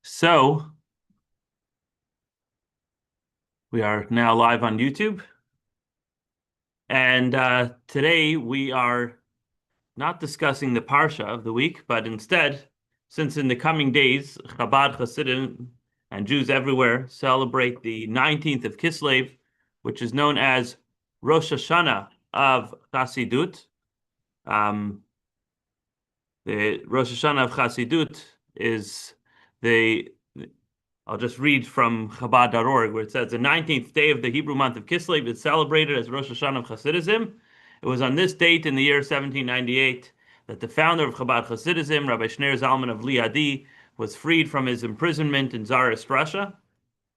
So we are now live on YouTube, and today we are not discussing the Parsha of the week, but instead, since in the coming days, Chabad Hasidim and Jews everywhere celebrate the 19th of Kislev, which is known as Rosh Hashanah of Chassidut. Um, the Rosh Hashanah of Chassidut is the I'll just read from Chabad.org, where it says the 19th day of the Hebrew month of Kislev is celebrated as Rosh Hashanah of Hasidism. It was on this date in the year 1798 that the founder of Chabad Hasidism, Rabbi Shneir Zalman of Liadi, was freed from his imprisonment in Tsarist Russia.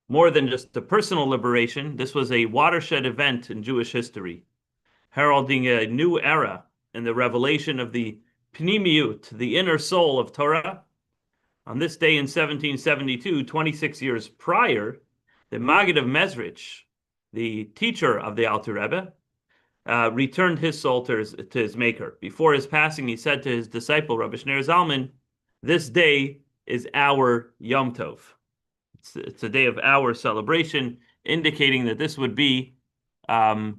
More than just a personal liberation, this was a watershed event in Jewish history, heralding a new era in the revelation of the Pnimiyut, the inner soul of Torah. On this day in 1772, 26 years prior, the Maggid of Mezrich, the teacher of the Alter Rebbe, returned his soul to his maker. Before his passing, he said to his disciple, Rabbi Shneir Zalman, "This day is our Yom Tov." It's a day of our celebration, indicating that this would be a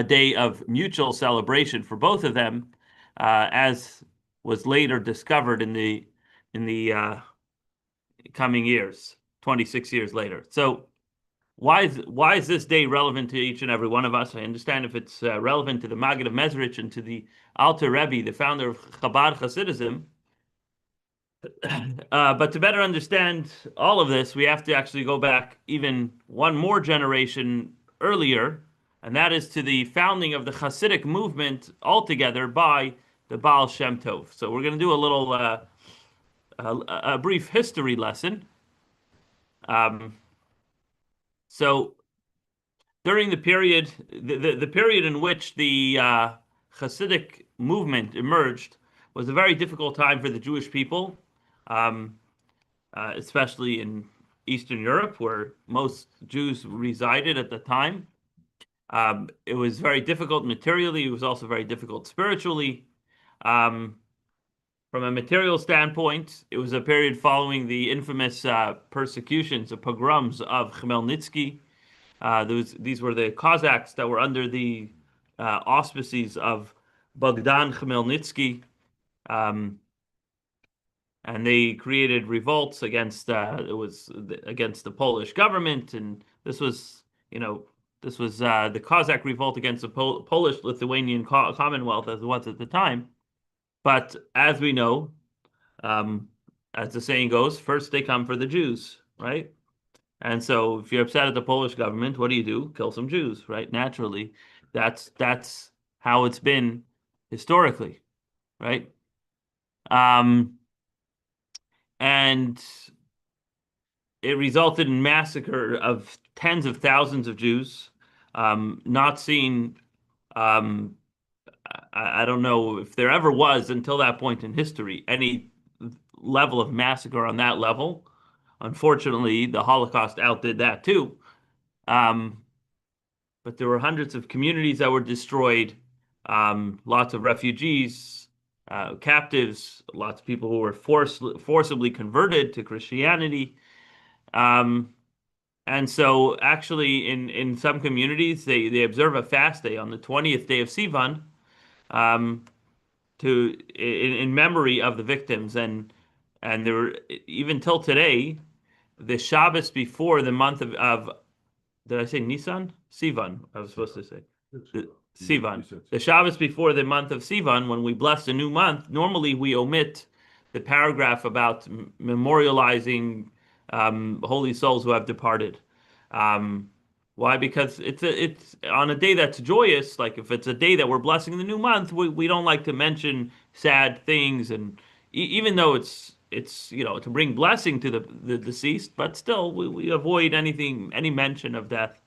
day of mutual celebration for both of them, as was later discovered in the coming years, 26 years later. So why is this day relevant to each and every one of us? I understand if it's relevant to the Maggid of Mezrich and to the Alter Rebbe, the founder of Chabad Hasidism. But to better understand all of this, we have to actually go back even one more generation earlier, and that is to the founding of the Hasidic movement altogether by the Baal Shem Tov. So we're going to do a brief history lesson. So during the period in which the Hasidic movement emerged was a very difficult time for the Jewish people, especially in Eastern Europe, where most Jews resided at the time. It was very difficult materially. It was also very difficult spiritually. From a material standpoint, it was a period following the infamous persecutions, the pogroms of Khmelnytsky. These were the Cossacks that were under the auspices of Bogdan Khmelnytsky, and they created revolts against against the Polish government, and this was the Cossack revolt against the Polish-Lithuanian Commonwealth as it was at the time. But as we know, as the saying goes, first they come for the Jews, right? And so if you're upset at the Polish government, what do? Kill some Jews, right? Naturally, that's how it's been historically, right? And it resulted in massacre of tens of thousands of Jews, not seen. I don't know if there ever was until that point in history any level of massacre on that level. Unfortunately, the Holocaust outdid that too. But there were hundreds of communities that were destroyed, lots of refugees, captives, lots of people who were forcibly converted to Christianity. And so actually in some communities, they observe a fast day on the 20th day of Sivan, in memory of the victims. And there were, even till today, the Shabbos before the month of did I say Nisan? Sivan, I was supposed to say. Sivan. The Shabbos before the month of Sivan, when we bless a new month, normally we omit the paragraph about memorializing holy souls who have departed. Why? Because it's on a day that's joyous. Like if it's a day that we're blessing the new month, we don't like to mention sad things, and even though it's to bring blessing to the deceased, but still we avoid any mention of death.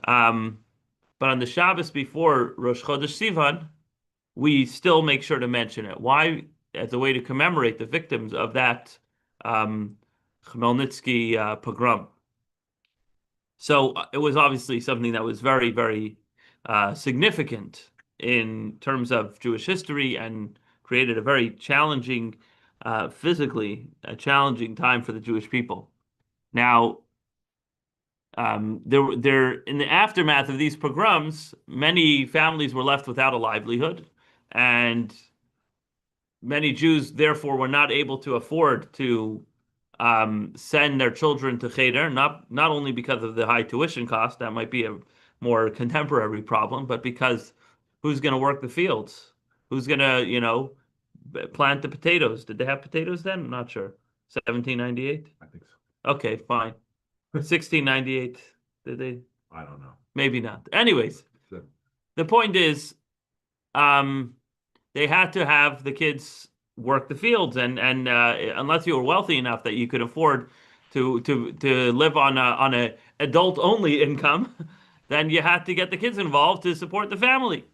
But on the Shabbos before Rosh Chodesh Sivan, we still make sure to mention it. Why? As a way to commemorate the victims of that Khmelnytsky pogrom. So it was obviously something that was very, very significant in terms of Jewish history and created a very challenging physically a challenging time for the Jewish people. Now, there in the aftermath of these pogroms, many families were left without a livelihood, and many Jews therefore were not able to afford to send their children to cheder, not only because of the high tuition cost, that might be a more contemporary problem, but because who's going to work the fields? Who's going to, plant the potatoes? Did they have potatoes then? I'm not sure. 1798? I think so. Okay, fine. 1698. Did they? I don't know. Maybe not. Anyways, So, the point is, um, they had to have the kids work the fields, and unless you were wealthy enough that you could afford to live on a adult only income, then you had to get the kids involved to support the family.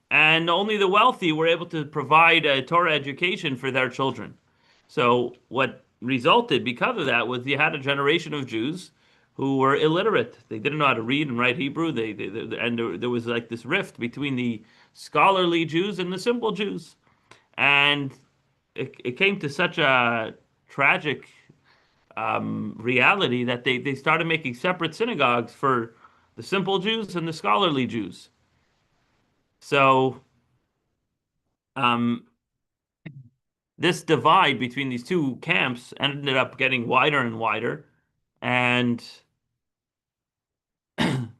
And only the wealthy were able to provide a Torah education for their children. So what resulted because of that was you had a generation of Jews who were illiterate. They didn't know how to read and write Hebrew. And there was like this rift between the scholarly Jews and the simple Jews. And it came to such a tragic reality that they started making separate synagogues for the simple Jews and the scholarly Jews. So um, this divide between these two camps ended up getting wider and wider. And on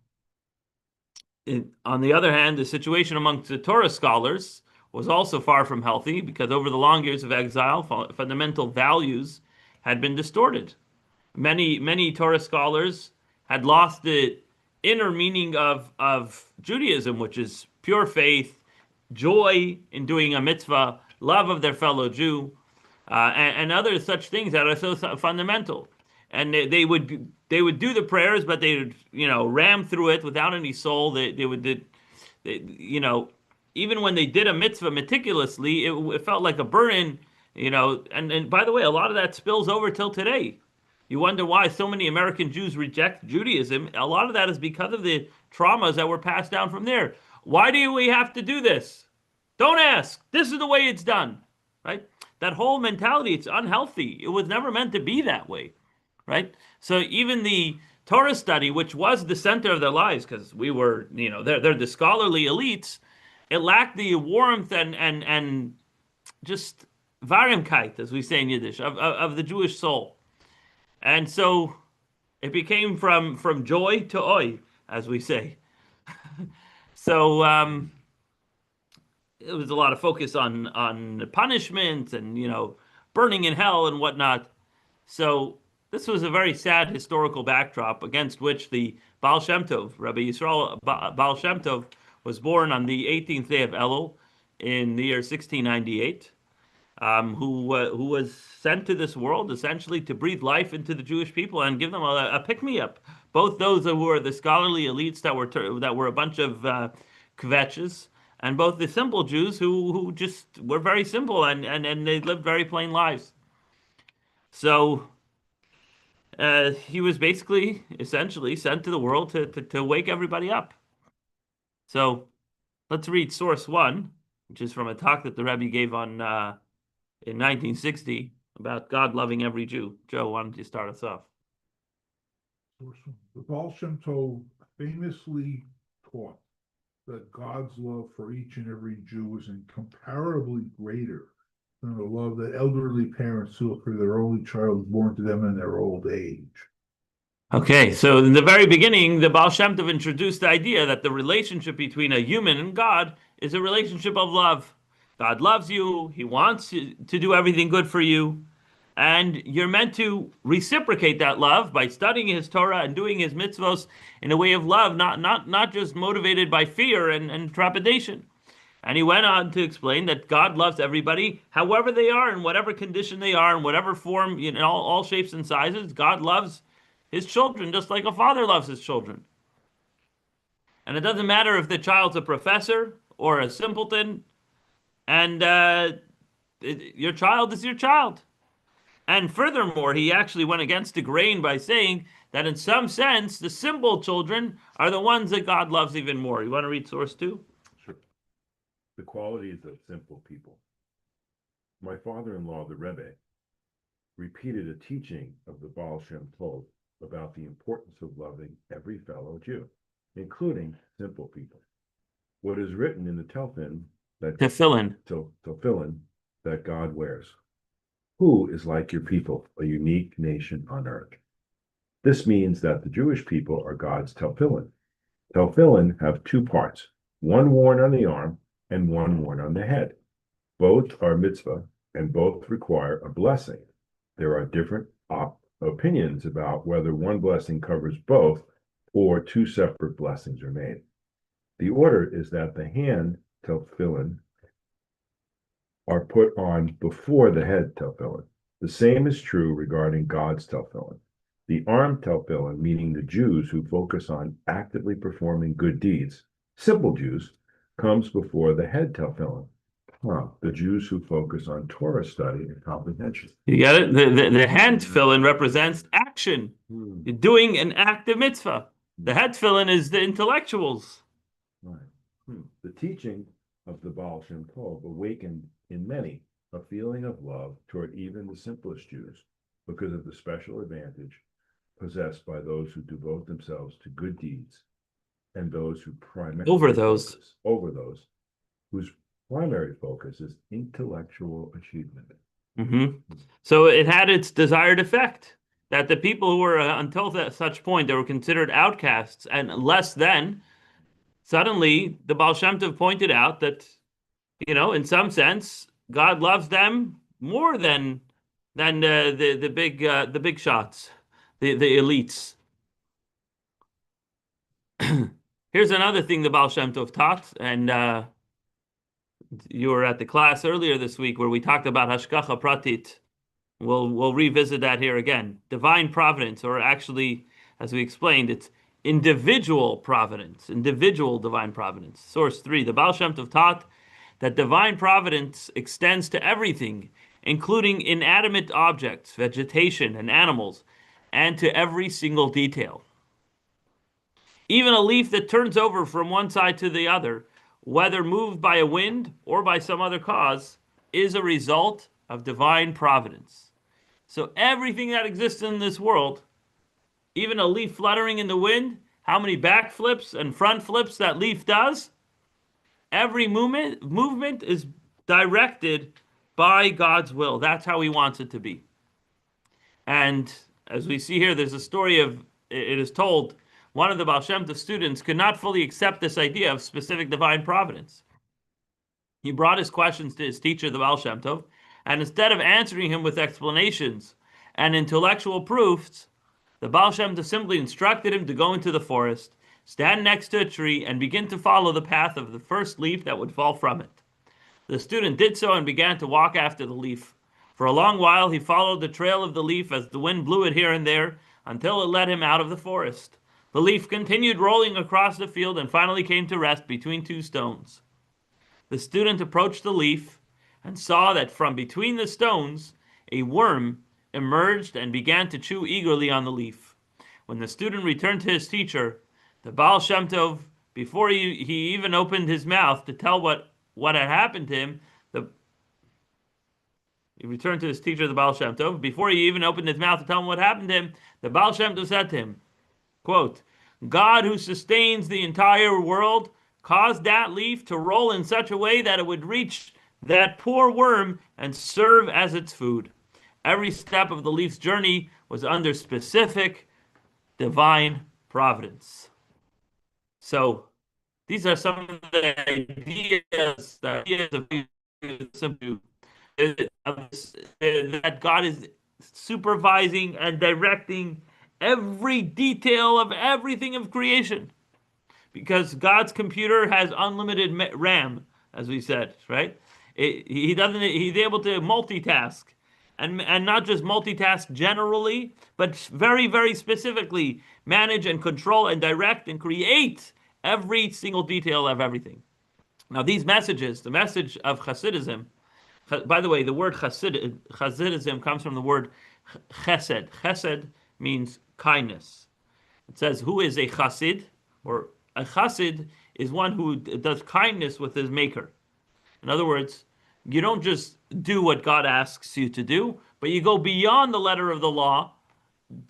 the other hand, the situation amongst the Torah scholars was also far from healthy because over the long years of exile, fundamental values had been distorted. Many Torah scholars had lost the inner meaning of Judaism, which is pure faith, joy in doing a mitzvah, love of their fellow Jew, and other such things that are so fundamental. And they would do the prayers, but they would ram through it without any soul. They would they, you know even when they did a mitzvah meticulously, it felt like a burden. And by the way, a lot of that spills over till today. You wonder why so many American Jews reject Judaism. A lot of that is because of the traumas that were passed down from there. Why do we have to do this? Don't ask. This is the way it's done, right? That whole mentality, it's unhealthy. It was never meant to be that way, right? So even the Torah study, which was the center of their lives, because we were, they're the scholarly elites, it lacked the warmth and just Warmkeit, as we say in Yiddish, of the Jewish soul. And so it became from joy to oi, as we say. So it was a lot of focus on punishment and burning in hell and whatnot. So this was a very sad historical backdrop against which the Baal Shem Tov, Rabbi Yisrael Baal Shem Tov, was born on the 18th day of Elul in the year 1698, who was sent to this world essentially to breathe life into the Jewish people and give them a pick-me-up. Both those who were the scholarly elites that were a bunch of kvetches, and both the simple Jews who just were very simple and they lived very plain lives. So he was basically, essentially, sent to the world to wake everybody up. So let's read source one, which is from a talk that the Rebbe gave on in 1960 about God loving every Jew. Joe, why don't you start us off? The Baal Shem Tov famously taught that God's love for each and every Jew is incomparably greater than the love that elderly parents feel for their only child born to them in their old age. Okay, so in the very beginning, the Baal Shem Tov introduced the idea that the relationship between a human and God is a relationship of love. God loves you, He wants to do everything good for you, and you're meant to reciprocate that love by studying His Torah and doing His mitzvos in a way of love, not just motivated by fear and trepidation. And he went on to explain that God loves everybody, however they are, in whatever condition they are, in whatever form, in all shapes and sizes. God loves His children just like a father loves his children. And it doesn't matter if the child's a professor or a simpleton, and your child is your child. And furthermore, he actually went against the grain by saying that in some sense, the simple children are the ones that God loves even more. You want to read source two? Sure. The qualities of simple people. My father-in-law, the Rebbe, repeated a teaching of the Baal Shem Tov about the importance of loving every fellow Jew, including simple people. What is written in the tefillin that God wears. Who is like your people, a unique nation on earth? This means that the Jewish people are God's tefillin. Tefillin have two parts, one worn on the arm and one worn on the head. Both are mitzvah and both require a blessing. There are different opinions about whether one blessing covers both or two separate blessings are made. The order is that the hand tefillin are put on before the head tefillin. The same is true regarding God's tefillin. The arm tefillin, meaning the Jews who focus on actively performing good deeds, simple Jews, comes before the head tefillin. The Jews who focus on Torah study and comprehension. You get it? The hand tefillin represents action. You're doing an active mitzvah. The head tefillin is the intellectuals. Right. The teaching of the Baal Shem Tov awakened in many a feeling of love toward even the simplest Jews because of the special advantage possessed by those who devote themselves to good deeds and those who primarily over those whose primary focus is intellectual achievement. So it had its desired effect that the people who were until such point they were considered outcasts and less than, suddenly the Baal Shem Tov pointed out that, in some sense, God loves them more than the big shots, the elites. Here's another thing the Baal Shem Tov taught, and you were at the class earlier this week where we talked about hashgacha pratit. We'll revisit that here again. Divine providence, or actually, as we explained, it's individual providence, individual divine providence. Source 3, the Baal Shem Tov taught that divine providence extends to everything, including inanimate objects, vegetation, and animals, and to every single detail. Even a leaf that turns over from one side to the other, whether moved by a wind or by some other cause, is a result of divine providence. So everything that exists in this world, even a leaf fluttering in the wind, how many back flips and front flips that leaf does, every movement is directed by God's will. That's how he wants it to be. And as we see here, there's a story of, it is told, one of the Baal Shem Tov students could not fully accept this idea of specific divine providence. He brought his questions to his teacher, the Baal Shem Tov, and instead of answering him with explanations and intellectual proofs, the Baal Shem Tov simply instructed him to go into the forest, stand next to a tree, and begin to follow the path of the first leaf that would fall from it. The student did so and began to walk after the leaf. For a long while, he followed the trail of the leaf as the wind blew it here and there until it led him out of the forest. The leaf continued rolling across the field and finally came to rest between two stones. The student approached the leaf and saw that from between the stones, a worm emerged and began to chew eagerly on the leaf. When the student returned to his teacher, the Baal Shem Tov, before he even opened his mouth to tell what had happened to him, he returned to his teacher, the Baal Shem Tov. Before he even opened his mouth to tell him what happened to him, the Baal Shem Tov said to him, quote, God who sustains the entire world caused that leaf to roll in such a way that it would reach that poor worm and serve as its food. Every step of the leaf's journey was under specific divine providence. So these are some of the ideas that God is supervising and directing every detail of everything of creation, because God's computer has unlimited RAM, as we said, right? He's able to multitask, and not just multitask generally, but very, very specifically manage and control and direct and create every single detail of everything. Now, these messages, the message of Hasidism, by the way, the word Hasidism comes from the word chesed. Chesed means kindness. It says, who is a chassid? Or a chassid is one who does kindness with his maker. In other words, you don't just do what God asks you to do, but you go beyond the letter of the law,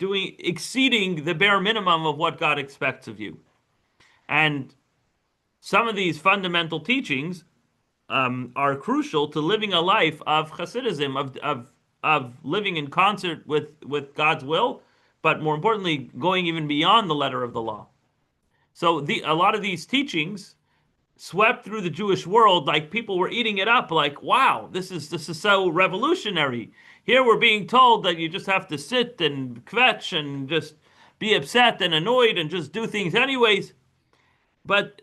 exceeding the bare minimum of what God expects of you. And some of these fundamental teachings are crucial to living a life of Hasidism, of living in concert with God's will, but more importantly, going even beyond the letter of the law. So a lot of these teachings swept through the Jewish world like people were eating it up, like, wow, this is so revolutionary. Here we're being told that you just have to sit and kvetch and just be upset and annoyed and just do things anyways. But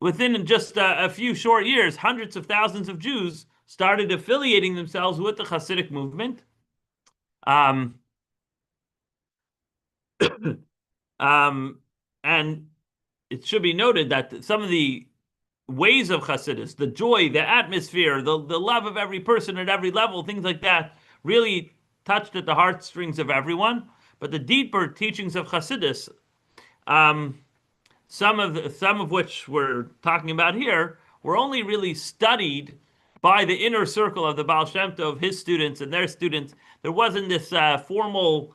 within just a few short years, hundreds of thousands of Jews started affiliating themselves with the Hasidic movement. And it should be noted that some of the ways of Hasidus, the joy, the atmosphere, the love of every person at every level, things like that, really touched at the heartstrings of everyone. But the deeper teachings of Hasidus, some of which we're talking about here, were only really studied by the inner circle of the Baal Shem Tov, his students and their students. There wasn't this formal,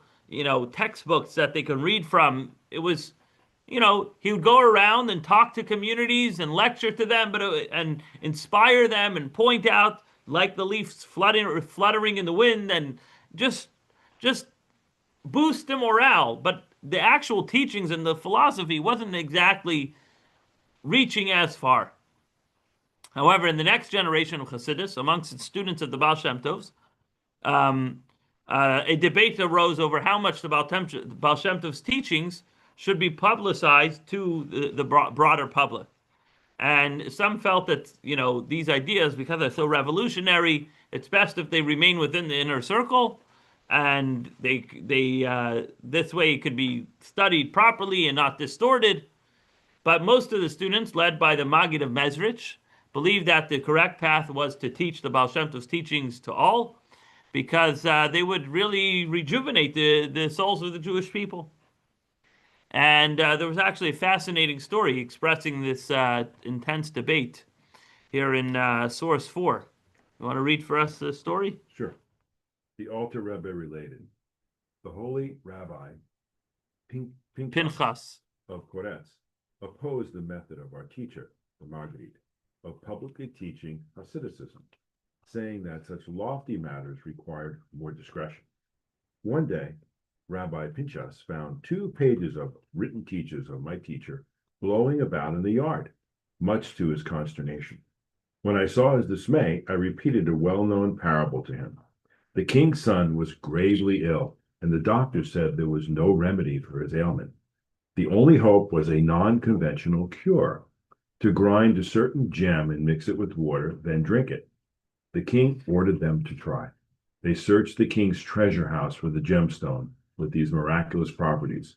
textbooks that they could read from. It was, he would go around and talk to communities and lecture to them, and inspire them and point out, like the leaves fluttering in the wind, and just boost the morale. But the actual teachings and the philosophy wasn't exactly reaching as far. However, in the next generation of Hasidus, amongst its students of the Baal Shem Tovs, a debate arose over how much the Baal Shem Tov's teachings should be publicized to the broader public. And some felt that, these ideas, because they're so revolutionary, it's best if they remain within the inner circle, and they this way it could be studied properly and not distorted. But most of the students, led by the Maggid of Mezrich, believed that the correct path was to teach the Baal Shem Tov's teachings to all, because they would really rejuvenate the souls of the Jewish people. And there was actually a fascinating story expressing this intense debate here in Source 4. You want to read for us the story? Sure. The Alter Rebbe related, the holy Rabbi Pinchas of Koretz opposed the method of our teacher, the Maggid, of publicly teaching Hasidism, saying that such lofty matters required more discretion. One day, Rabbi Pinchas found 2 pages of written teachings of my teacher blowing about in the yard, much to his consternation. When I saw his dismay, I repeated a well-known parable to him. The king's son was gravely ill, and the doctor said there was no remedy for his ailment. The only hope was a non-conventional cure, to grind a certain gem and mix it with water, then drink it. The king ordered them to try. They searched the king's treasure house for the gemstone with these miraculous properties,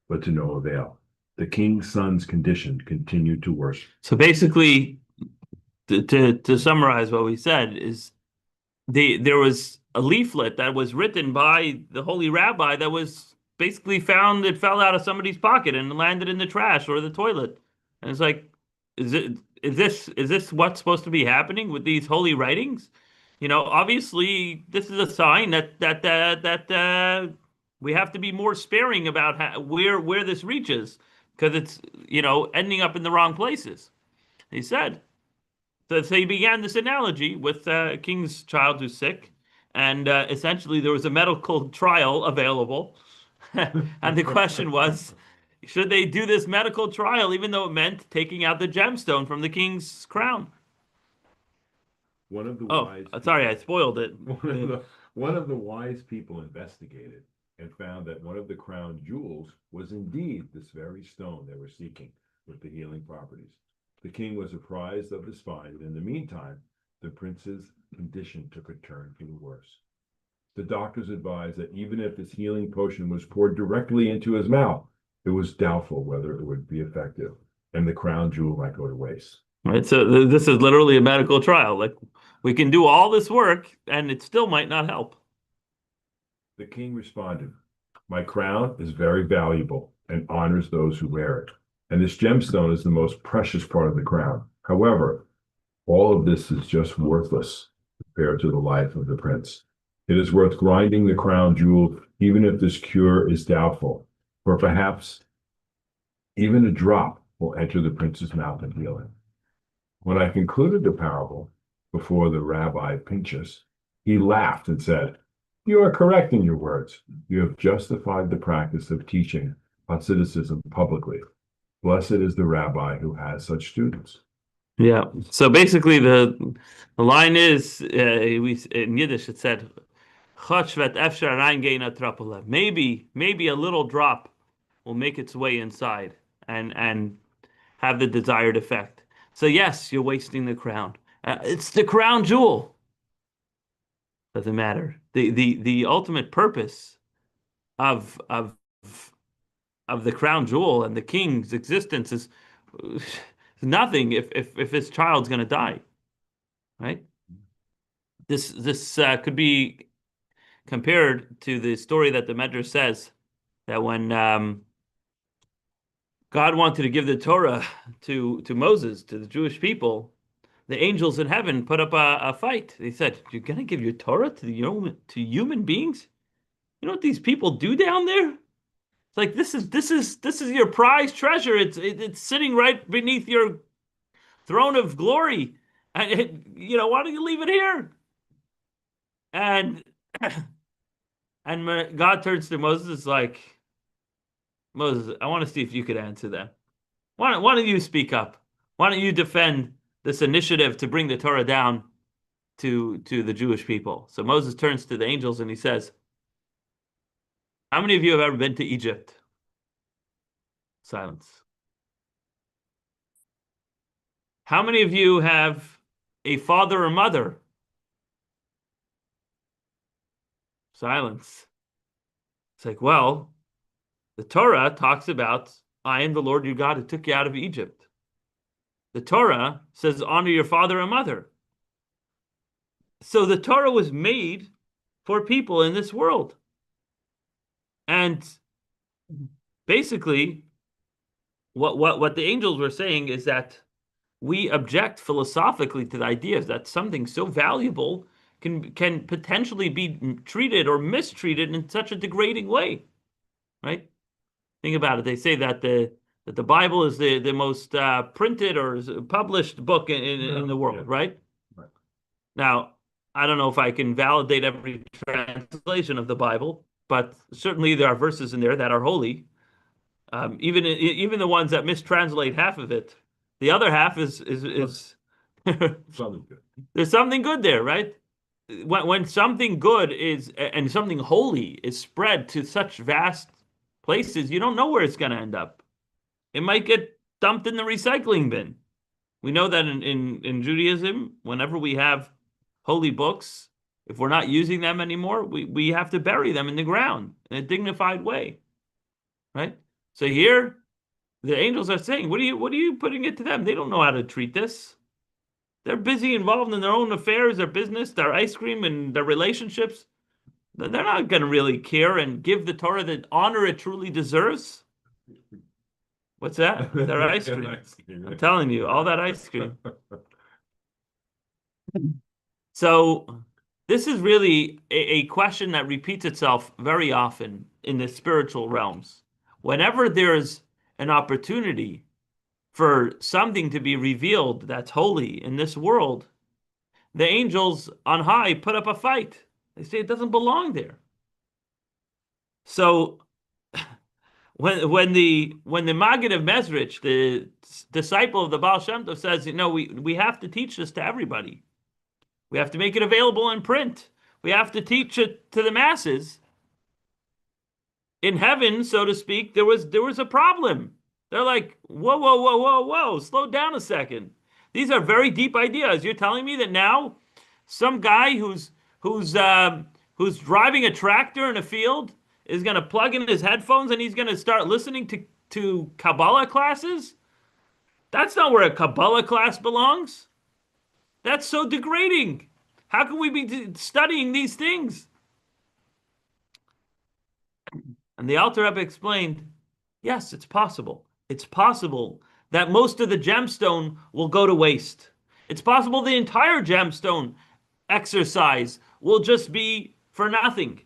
but to no avail. The king's son's condition continued to worsen. So basically, to summarize what we said, is there was a leaflet that was written by the holy rabbi that was basically found, it fell out of somebody's pocket and landed in the trash or the toilet. And it's like, is this what's supposed to be happening with these holy writings? Obviously this is a sign that we have to be more sparing about where this reaches, because it's ending up in the wrong places. He said. So he began this analogy with a king's child who's sick, and essentially there was a medical trial available, and the question was, should they do this medical trial even though it meant taking out the gemstone from the king's crown? One of the sorry, I spoiled it. One of the wise people investigated and found that one of the crown jewels was indeed this very stone they were seeking with the healing properties. The king was apprised of this find, and in the meantime, the prince's condition took a turn for the worse. The doctors advised that even if this healing potion was poured directly into his mouth, it was doubtful whether it would be effective, and the crown jewel might go to waste. Right, so this is literally a medical trial. Like, we can do all this work, and it still might not help. The king responded, "My crown is very valuable and honors those who wear it, and this gemstone is the most precious part of the crown. However, All of this is just worthless compared to the life of the prince. It is worth grinding the crown jewel, even if this cure is doubtful, for perhaps even a drop will enter the prince's mouth and heal him. When I concluded the parable before the Rabbi Pinchas, he laughed and said, "You are correct in your words. You have justified the practice of teaching Hasidism publicly. Blessed is the rabbi who has such students." Yeah. So basically, the line is we in Yiddish it said, "Chotsh vet efshar reingehen a trapele." Maybe a little drop will make its way inside and have the desired effect. So yes, you're wasting the crown. It's the crown jewel. Doesn't matter. The ultimate purpose of of of the crown jewel and the king's existence is nothing if his child's going to die, right? This could be compared to the story that the Medrash says that when God wanted to give the Torah to Moses, to the Jewish people, the angels in heaven put up a fight. They said, "You're going to give your Torah to human beings? You know what these people do down there? It's like this is your prized treasure. It's sitting right beneath your throne of glory, and why don't you leave it here?" And and God turns to Moses, it's like, "Moses, I want to see if you could answer that. Why don't you speak up? Why don't you defend this initiative to bring the Torah down to the Jewish people?" So Moses turns to the angels and he says, "How many of you have ever been to Egypt?" Silence. "How many of you have a father or mother?" Silence. It's like, well, the Torah talks about, "I am the Lord your God who took you out of Egypt." The Torah says, "Honor your father and mother." So the Torah was made for people in this world. And basically, what the angels were saying is that we object philosophically to the idea that something so valuable can potentially be treated or mistreated in such a degrading way, right? Think about it. They say that the Bible is the most printed or published book in the world, Yeah. right? Right. Now, I don't know if I can validate every translation of the Bible, but certainly there are verses in there that are holy. Even the ones that mistranslate half of it, the other half is Something good. there's something good there, right? When something good is and something holy is spread to such vast places, you don't know where it's going to end up. It might get dumped in the recycling bin. We know that in Judaism, whenever we have holy books, if we're not using them anymore, we have to bury them in the ground in a dignified way, right? So here, the angels are saying, what are you putting it to them? They don't know how to treat this. They're busy involved in their own affairs, their business, their ice cream, and their relationships. They're not going to really care and give the Torah the honor it truly deserves. What's that? Their ice cream. I'm telling you, all that ice cream. So this is really a question that repeats itself very often in the spiritual realms. Whenever there's an opportunity for something to be revealed that's holy in this world, the angels on high put up a fight. They say it doesn't belong there. So when the Maggid of Mezrich, the disciple of the Baal Shem Tov, says, we have to teach this to everybody. We have to make it available in print. We have to teach it to the masses. In heaven, so to speak, there was a problem. They're like, whoa, whoa, whoa, whoa, whoa, slow down a second. These are very deep ideas. You're telling me that now some guy who's driving a tractor in a field is going to plug in his headphones and he's going to start listening to Kabbalah classes? That's not where a Kabbalah class belongs. That's so degrading. How can we be studying these things? And the Alter Rebbe explained, yes, it's possible. It's possible that most of the gemstone will go to waste. It's possible the entire gemstone exercise will just be for nothing.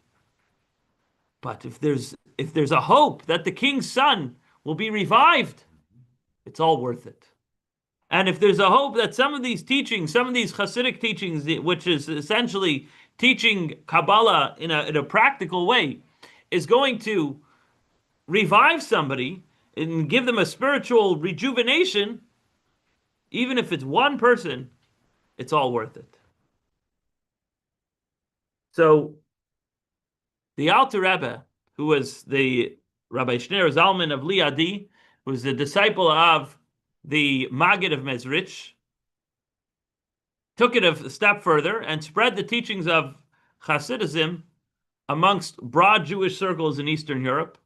But if there's a hope that the king's son will be revived, it's all worth it. And if there's a hope that some of these teachings, some of these Hasidic teachings, which is essentially teaching Kabbalah in a practical way, is going to revive somebody and give them a spiritual rejuvenation, even if it's one person, it's all worth it. So the Alter Rebbe, who was the Rabbi Shneir Zalman of Liadi, who was the disciple of the Maggid of Mezrich, took it a step further and spread the teachings of Hasidism amongst broad Jewish circles in Eastern Europe.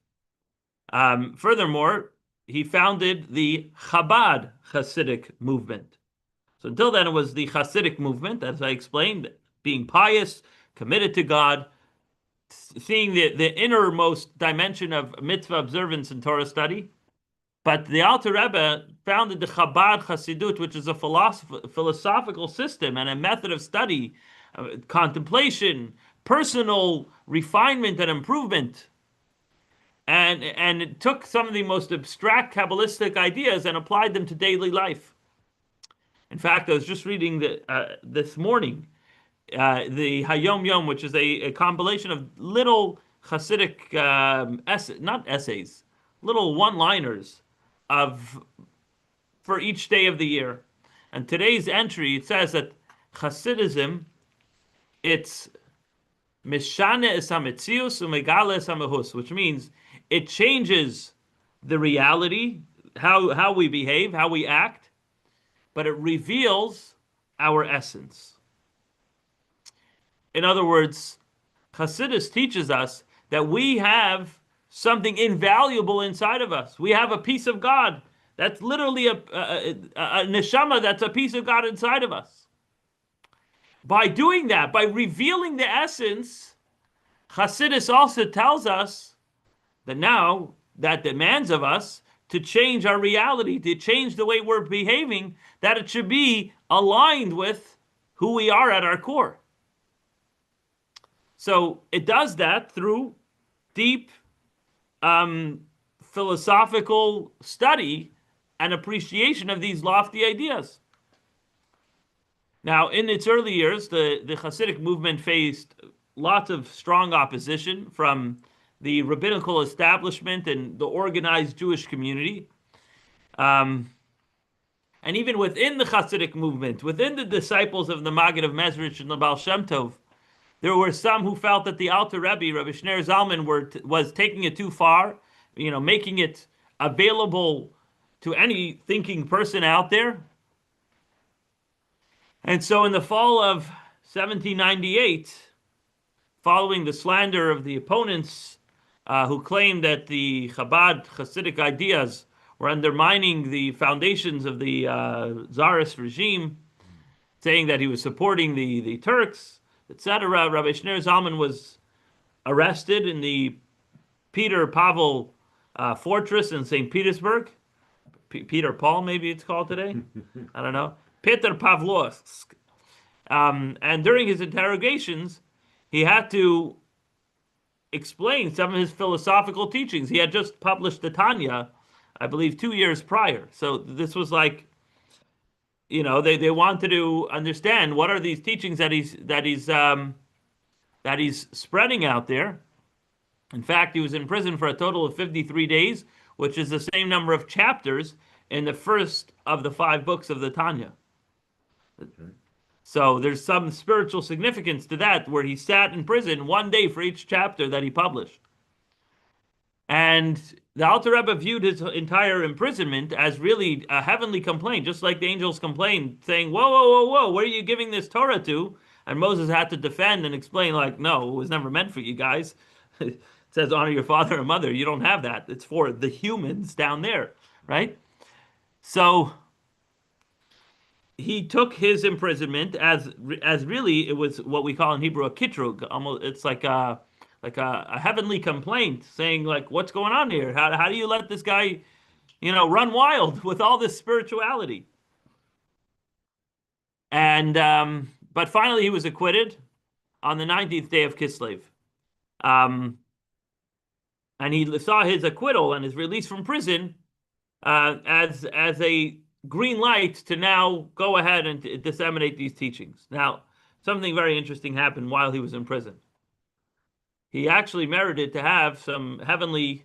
Furthermore, he founded the Chabad Hasidic movement. So until then, it was the Hasidic movement, as I explained, being pious, committed to God, seeing the innermost dimension of mitzvah observance and Torah study. But the Alter Rebbe founded the Chabad Hasidut, which is a philosophical system and a method of study, contemplation, personal refinement and improvement. And it took some of the most abstract Kabbalistic ideas and applied them to daily life. In fact, I was just reading this morning the Hayom Yom, which is a compilation of little Hasidic not essays, little one-liners for each day of the year. And today's entry, it says that Hasidism, it's Mishane es hametzius umegale es hamehus, which means it changes the reality, how we behave, how we act, but it reveals our essence. In other words, Hasidus teaches us that we have something invaluable inside of us. We have a piece of God. That's literally a neshama, that's a piece of God inside of us. By doing that, by revealing the essence, Hasidus also tells us that now that demands of us to change our reality, to change the way we're behaving, that it should be aligned with who we are at our core. So it does that through deep philosophical study and appreciation of these lofty ideas. Now, in its early years, the Hasidic movement faced lots of strong opposition from the rabbinical establishment and the organized Jewish community. And even within the Hasidic movement, within the disciples of the Maggid of Mezrich and the Baal Shem Tov, there were some who felt that the Alter Rebbe, Rabbi Shneir Zalman, was taking it too far, making it available to any thinking person out there. And so in the fall of 1798, following the slander of the opponents who claimed that the Chabad Hasidic ideas were undermining the foundations of the Tsarist regime, saying that he was supporting the Turks, etc., Rabbi Shneir Zalman was arrested in the Peter Pavel fortress in St. Petersburg. Peter Paul, maybe it's called today. I don't know. Peter Pavlovsk. And during his interrogations, he had to explain some of his philosophical teachings. He had just published the Tanya, I believe, 2 years prior. So this was like, they wanted to understand what are these teachings that he's spreading out there. In fact, he was in prison for a total of 53 days, which is the same number of chapters in the first of the 5 books of the Tanya. Okay. So there's some spiritual significance to that, where he sat in prison 1 day for each chapter that he published. And the Alter Rebbe viewed his entire imprisonment as really a heavenly complaint, just like the angels complained, saying, whoa, whoa, whoa, whoa, where are you giving this Torah to? And Moses had to defend and explain, like, no, it was never meant for you guys. It says, honor your father and mother. You don't have that. It's for the humans down there, right? So he took his imprisonment as really, it was what we call in Hebrew a kitrug. Almost, it's like a heavenly complaint, saying, like, what's going on here? How do you let this guy, run wild with all this spirituality? And but finally he was acquitted on the 19th day of Kislev. And he saw his acquittal and his release from prison as a green light to now go ahead and disseminate these teachings. Now, something very interesting happened while he was in prison. He actually merited to have some heavenly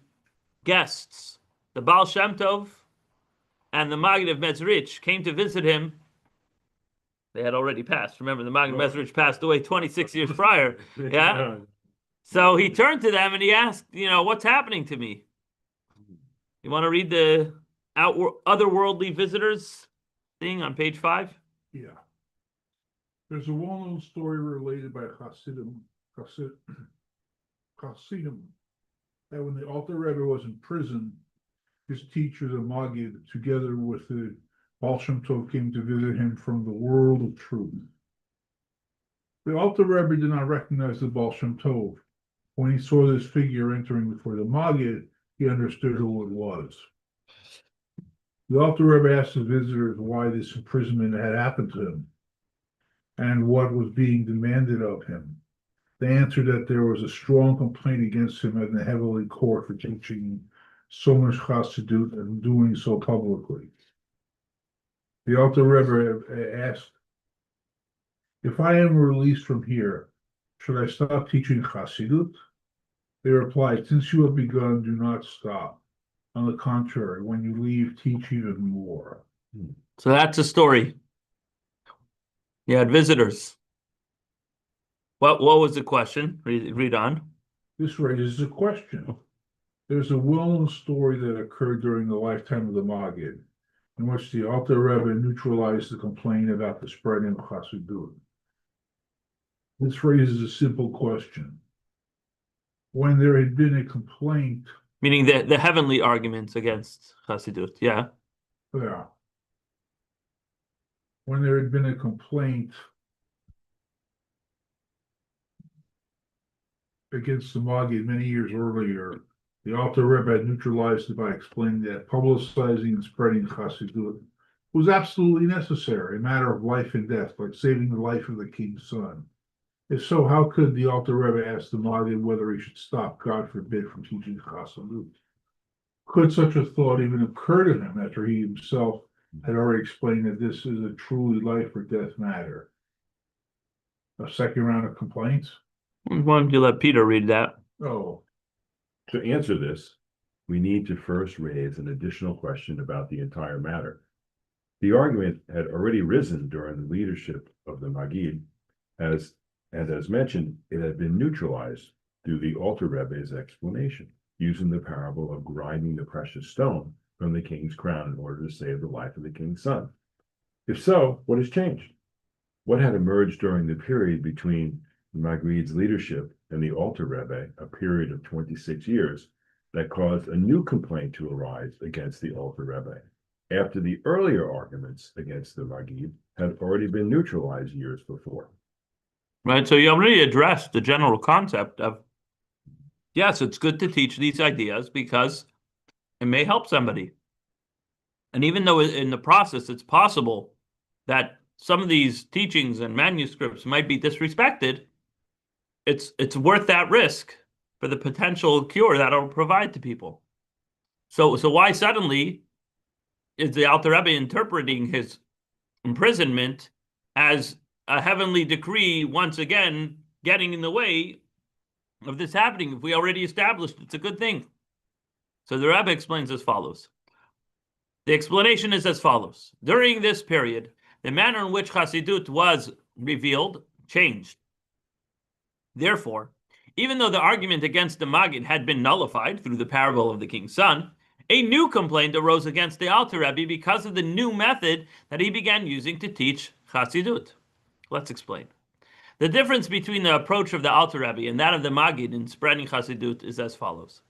guests. The Baal Shem Tov and the Maggid of Mezrich came to visit him. They had already passed. Remember, the Maggid of Mezrich passed away 26 years prior. Yeah? So he turned to them and he asked, what's happening to me? You want to read the otherworldly visitors thing on page 5? Yeah. There's a well-known story related by Hasidim, that when the Alter Rebbe was in prison, his teacher, the Maggid, together with the Baal Shem Tov, came to visit him from the world of truth. The Alter Rebbe did not recognize the Baal Shem Tov. When he saw this figure entering before the Maggid, he understood who it was. The Alter Rebbe asked the visitors why this imprisonment had happened to him and what was being demanded of him. They answered that there was a strong complaint against him in the heavenly court for teaching so much chassidut and doing so publicly. The Alter Rebbe asked, "If I am released from here, should I stop teaching chassidut?" They replied, "Since you have begun, do not stop. On the contrary, when you leave, teach even more." So that's a story. You had visitors. What was the question? Read on. This raises a question. There's a well-known story that occurred during the lifetime of the Maggid, in which the Alter Rebbe neutralized the complaint about the spreading of chassidut. This raises a simple question. When there had been a complaint, meaning the heavenly arguments against chassidut, yeah. Yeah. When there had been a complaint against the Maggid many years earlier, the Alter Rebbe had neutralized it by explaining that publicizing and spreading chassidut was absolutely necessary, a matter of life and death, like saving the life of the king's son. If so, how could the Alter Rebbe ask the Maggid whether he should stop, God forbid, from teaching chassidut? Could such a thought even occur to him after he himself had already explained that this is a truly life or death matter? A second round of complaints? Why don't you let Peter read that? Oh, To answer this, we need to first raise an additional question about the entire matter. The argument had already risen during the leadership of the Maggid, as mentioned, it had been neutralized through the Alter Rebbe's explanation, using the parable of grinding the precious stone from the king's crown in order to save the life of the king's son. If so, what has changed? What had emerged during the period between the Maggid's leadership and the Alter Rebbe, a period of 26 years, that caused a new complaint to arise against the Alter Rebbe, after the earlier arguments against the Maggid had already been neutralized years before? Right, so you already addressed the general concept of, yes, it's good to teach these ideas because it may help somebody. And even though in the process it's possible that some of these teachings and manuscripts might be disrespected, it's worth that risk for the potential cure that it'll provide to people. So why suddenly is the Alter Rebbe interpreting his imprisonment as a heavenly decree, once again getting in the way of this happening, if we already established it's a good thing? So the Rebbe explains as follows. The explanation is as follows. During this period, the manner in which Chassidut was revealed changed. Therefore, even though the argument against the Maggid had been nullified through the parable of the king's son, a new complaint arose against the Alter Rebbe because of the new method that he began using to teach Chassidut. Let's explain. The difference between the approach of the Alter Rebbe and that of the Maggid in spreading Chassidut is as follows.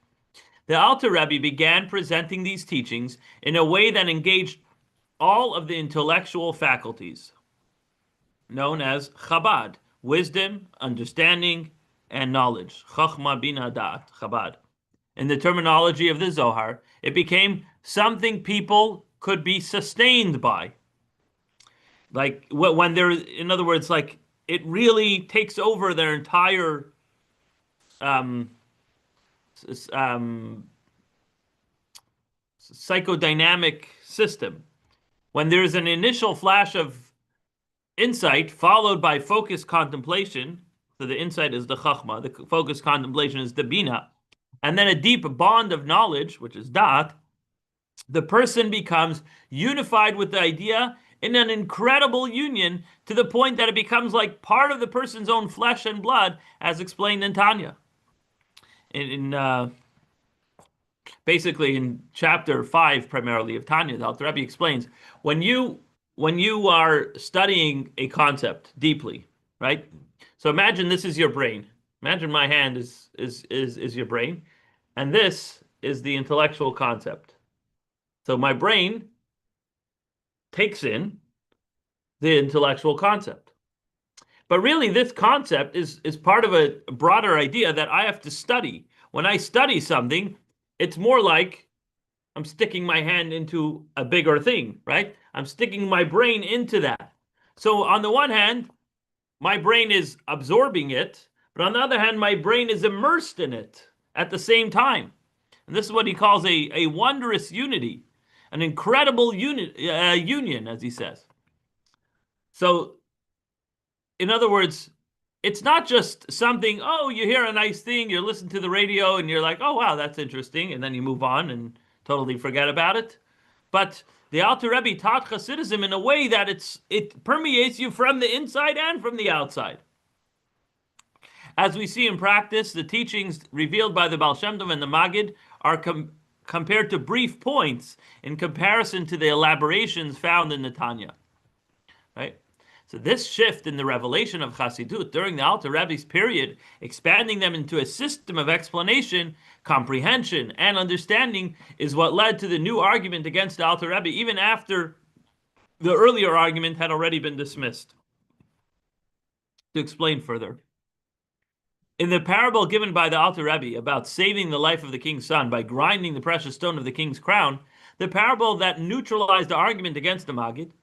The Alter Rebbe began presenting these teachings in a way that engaged all of the intellectual faculties, known as Chabad, wisdom, understanding, and knowledge. Chachma bina da'at, Chabad. In the terminology of the Zohar, it became something people could be sustained by. Like when there, in other words, like it really takes over their entire um, psychodynamic system. When there's an initial flash of insight followed by focused contemplation, so the insight is the chachma, the focused contemplation is the bina, and then a deep bond of knowledge, which is da'at, the person becomes unified with the idea in an incredible union to the point that it becomes like part of the person's own flesh and blood, as explained in Tanya. Basically in chapter 5 primarily of Tanya, the Alter Rebbe explains when you are studying a concept deeply, right? So imagine this is your brain. Imagine my hand is your brain, and this is the intellectual concept. So my brain takes in the intellectual concept. But really, this concept is part of a broader idea that I have to study. When I study something, it's more like I'm sticking my hand into a bigger thing, right? I'm sticking my brain into that. So on the one hand, my brain is absorbing it, but on the other hand, my brain is immersed in it at the same time. And this is what he calls a wondrous unity, an incredible union, as he says. So, in other words, it's not just something, oh, you hear a nice thing, you listen to the radio, and you're like, oh, wow, that's interesting, and then you move on and totally forget about it. But the Alter Rebbe taught Hasidism in a way that it permeates you from the inside and from the outside. As we see in practice, the teachings revealed by the Baal Shem Tov and the Maggid are compared to brief points in comparison to the elaborations found in the Tanya. Right? So this shift in the revelation of Chassidut during the Alter Rebbe's period, expanding them into a system of explanation, comprehension, and understanding, is what led to the new argument against the Alter Rebbe, even after the earlier argument had already been dismissed. To explain further, in the parable given by the Alter Rebbe about saving the life of the king's son by grinding the precious stone of the king's crown, the parable that neutralized the argument against the Maggid,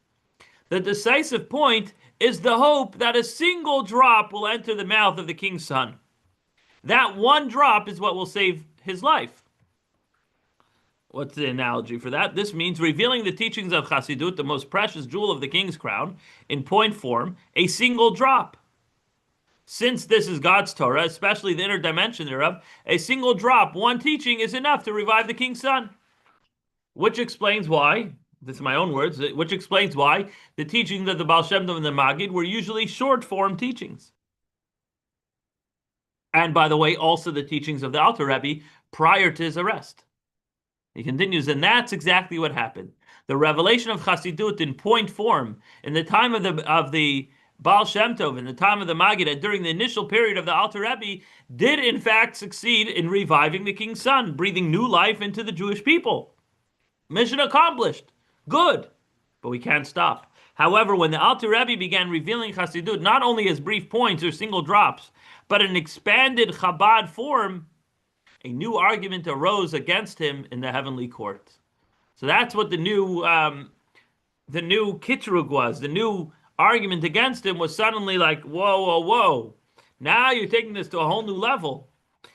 the decisive point is the hope that a single drop will enter the mouth of the king's son. That one drop is what will save his life. What's the analogy for that? This means revealing the teachings of Chassidut, the most precious jewel of the king's crown, in point form, a single drop. Since this is God's Torah, especially the inner dimension thereof, a single drop, one teaching, is enough to revive the king's son. Which explains why, this is my own words, which explains why the teachings of the Baal Shem Tov and the Maggid were usually short-form teachings. And by the way, also the teachings of the Alter Rebbe prior to his arrest. He continues, and that's exactly what happened. The revelation of Chassidut in point form in the time of the Baal Shem Tov, in the time of the Maggid, and during the initial period of the Alter Rebbe, did in fact succeed in reviving the king's son, breathing new life into the Jewish people. Mission accomplished. Good. But we can't stop. However, when the Alter Rebbe began revealing Chassidut not only as brief points or single drops, but in expanded Chabad form, a new argument arose against him in the heavenly court. So that's what the new kitrug was. The new argument against him was suddenly like, whoa, whoa, whoa. Now you're taking this to a whole new level.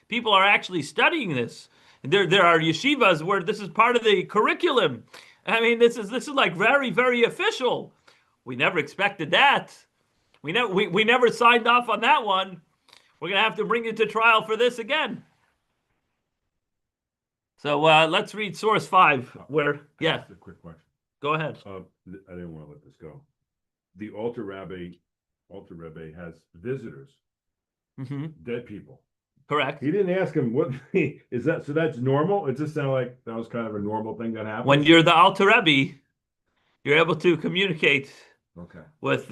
People are actually studying this. There are yeshivas where this is part of the curriculum. I mean, this is like very, very official. We never expected that. We never signed off on that one. We're gonna have to bring you to trial for this again. So let's read source 5. Where Just a quick question. Go ahead. I didn't want to let this go. The Alter Rebbe has visitors, dead people. Correct. He didn't ask him what is that. So that's normal. It just sounded like that was kind of a normal thing that happened. When you're the Alter Rebbe, you're able to communicate with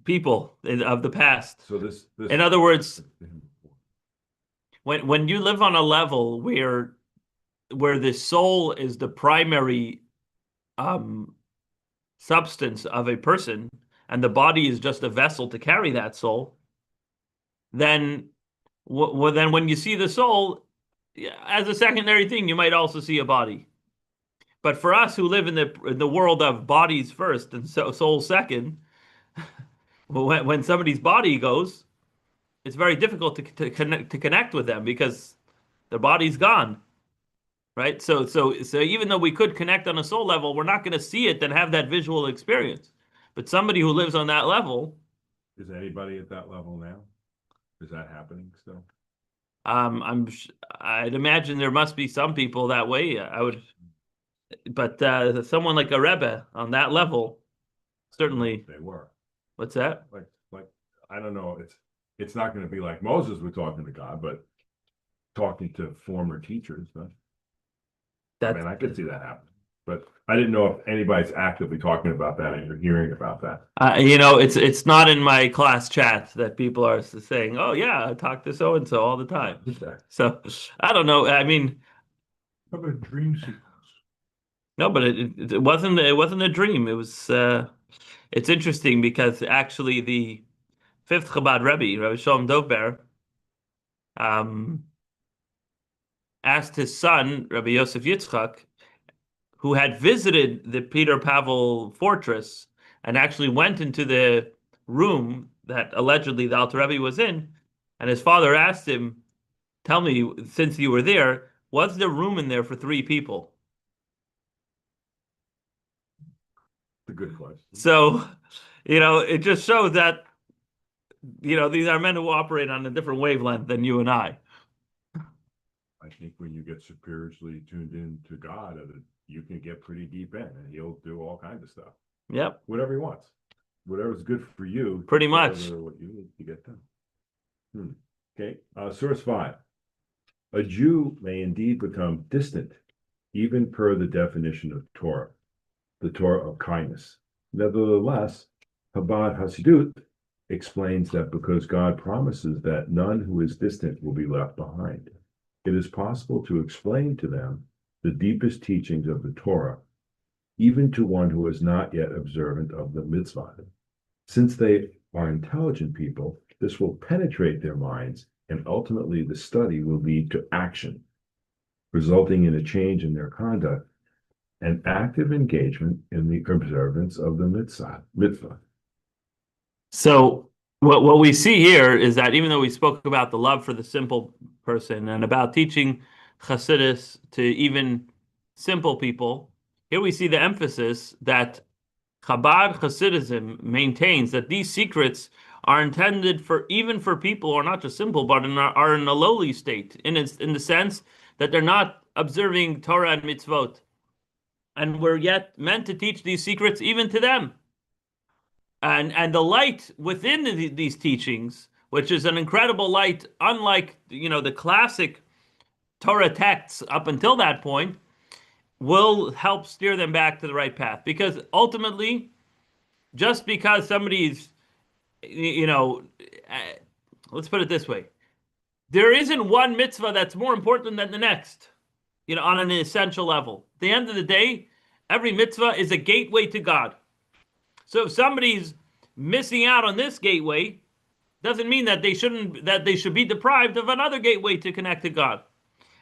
people of the past. So this in other words, when you live on a level where the soul is the primary substance of a person and the body is just a vessel to carry that soul, then when you see the soul as a secondary thing, you might also see a body. But for us who live in the world of bodies first and soul second, when somebody's body goes, it's very difficult to connect with them because their body's gone, right? So even though we could connect on a soul level, we're not going to see it and have that visual experience. But somebody who lives on that level, Is anybody at that level now? Is that happening still? I'd imagine there must be some people that way. But someone like a Rebbe on that level, certainly. They were. What's that? Like I don't know. It's not going to be like Moses was talking to God, but talking to former teachers. I mean, I could see that happen, but I didn't know if anybody's actively talking about that and you're hearing about that. It's not in my class chat that people are saying, "Oh yeah, I talk to so and so all the time." Okay. So I don't know. I mean, How about dream sequence? no, but it wasn't a dream. It was it's interesting because actually the fifth Chabad Rabbi Shalom Dovber, um, asked his son Rabbi Yosef Yitzchak, who had visited the Peter Pavel fortress and actually went into the room that allegedly the Alter Rebbe was in, and his father asked him, "Tell me, since you were there, was there room in there for 3 people?" It's a good question. So, it just shows that, these are men who operate on a different wavelength than you and I. I think when you get spiritually tuned in to God, you can get pretty deep in, and He'll do all kinds of stuff. Yep. Whatever He wants, whatever's good for you. Pretty much. What you need to get done. Okay. Source 5. A Jew may indeed become distant, even per the definition of Torah, the Torah of kindness. Nevertheless, Chabad Hasidut explains that because God promises that none who is distant will be left behind, it is possible to explain to them the deepest teachings of the Torah, even to one who is not yet observant of the mitzvah. Since they are intelligent people, this will penetrate their minds, and ultimately the study will lead to action, resulting in a change in their conduct and active engagement in the observance of the mitzvah. So what we see here is that even though we spoke about the love for the simple person and about teaching Hasidus to even simple people, here we see the emphasis that Chabad Hasidism maintains that these secrets are intended for people who are not just simple, but are in a lowly state, in the sense that they're not observing Torah and mitzvot. And we're yet meant to teach these secrets even to them. And the light within these teachings, which is an incredible light, unlike the classic Torah texts up until that point, will help steer them back to the right path. Because ultimately, just because somebody's, let's put it this way, there isn't one mitzvah that's more important than the next, on an essential level. At the end of the day, every mitzvah is a gateway to God. So if somebody's missing out on this gateway, doesn't mean that they should be deprived of another gateway to connect to God.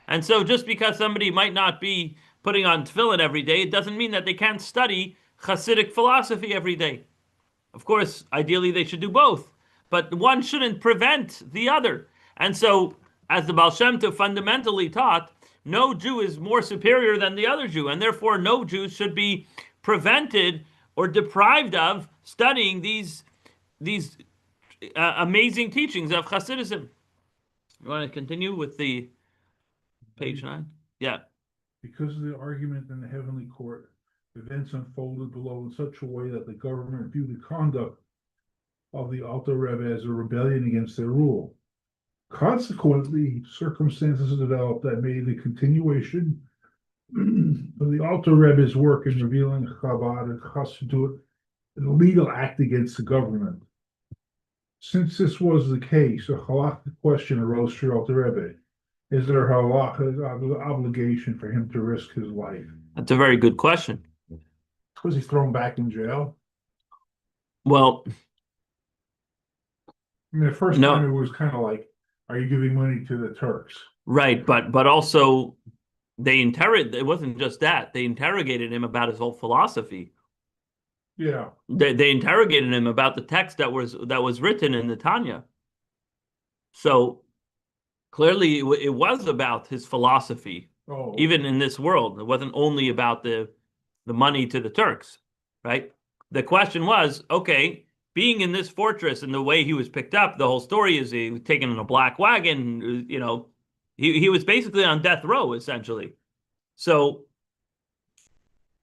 And so just because somebody might not be putting on tefillin every day, it doesn't mean that they can't study Hasidic philosophy every day. Of course, ideally they should do both, but one shouldn't prevent the other. And so, as the Baal Shem Tov fundamentally taught, no Jew is more superior than the other Jew, and therefore no Jew should be prevented or deprived of studying these amazing teachings of Hasidism. You want to continue with the page 9? Yeah. Because of the argument in the heavenly court, events unfolded below in such a way that the government viewed the conduct of the Alter Rebbe as a rebellion against their rule. Consequently, circumstances developed that made the continuation of the Alter Rebbe's work in revealing Chabad and Chassidut an illegal act against the government. Since this was the case, a halakhic question arose for Alter Rebbe. Is there a halakhic obligation for him to risk his life? That's a very good question. Was he thrown back in jail? Well, I mean, the first No. time it was kind of like, are you giving money to the Turks? right, but also it wasn't just that. They interrogated him about his whole philosophy. Yeah. They interrogated him about the text that was written in the Tanya. So clearly it was about his philosophy, Oh, even in this world. It wasn't only about the money to the Turks, right? The question was, okay, being in this fortress and the way he was picked up, the whole story is he was taken in a black wagon, he was basically on death row, essentially. So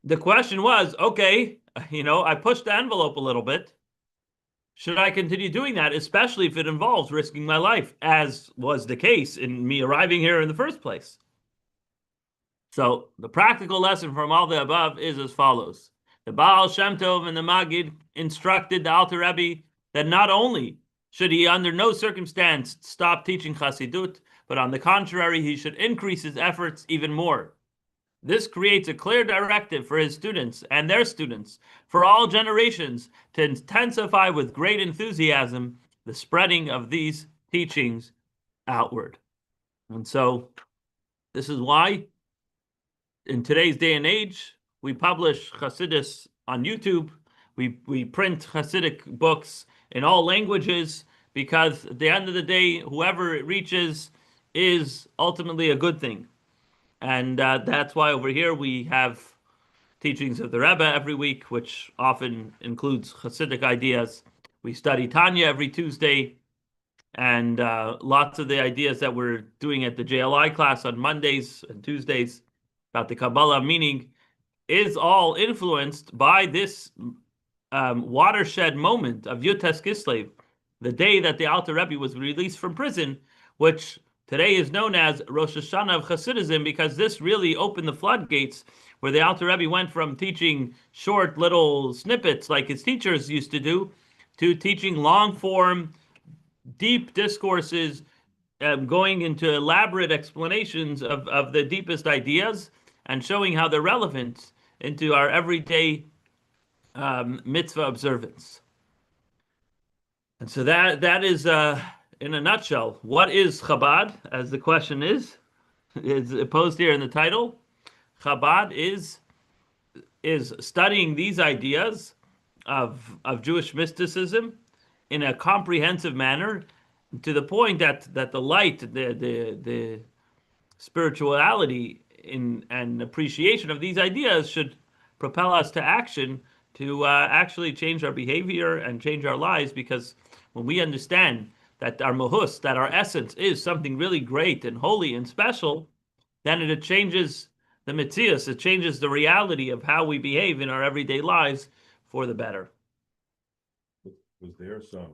the question was, okay, I pushed the envelope a little bit. Should I continue doing that, especially if it involves risking my life, as was the case in me arriving here in the first place? So the practical lesson from all the above is as follows. The Baal Shem Tov and the Maggid instructed the Alter Rebbe that not only should he under no circumstance stop teaching Chassidut, but on the contrary, he should increase his efforts even more. This creates a clear directive for his students and their students for all generations to intensify with great enthusiasm the spreading of these teachings outward. And so this is why in today's day and age, we publish Hasidus on YouTube. We print Hasidic books in all languages because at the end of the day, whoever it reaches is ultimately a good thing. And that's why over here we have teachings of the Rebbe every week, which often includes Hasidic ideas. We study Tanya every Tuesday, and lots of the ideas that we're doing at the JLI class on Mondays and Tuesdays about the Kabbalah meaning is all influenced by this watershed moment of Yud-Tes Kislev, the day that the Alter Rebbe was released from prison, which today is known as Rosh Hashanah of Hasidism, because this really opened the floodgates where the Alter Rebbe went from teaching short little snippets like his teachers used to do to teaching long form, deep discourses, going into elaborate explanations of the deepest ideas and showing how they're relevant into our everyday mitzvah observance. And so that is, in a nutshell, what is Chabad, as the question is posed here in the title. Chabad is studying these ideas of Jewish mysticism in a comprehensive manner, to the point that the light, the spirituality and appreciation of these ideas should propel us to action to actually change our behavior and change our lives. Because when we understand that our mohus, that our essence is something really great and holy and special, then it changes the metzius, it changes the reality of how we behave in our everyday lives for the better. Was there some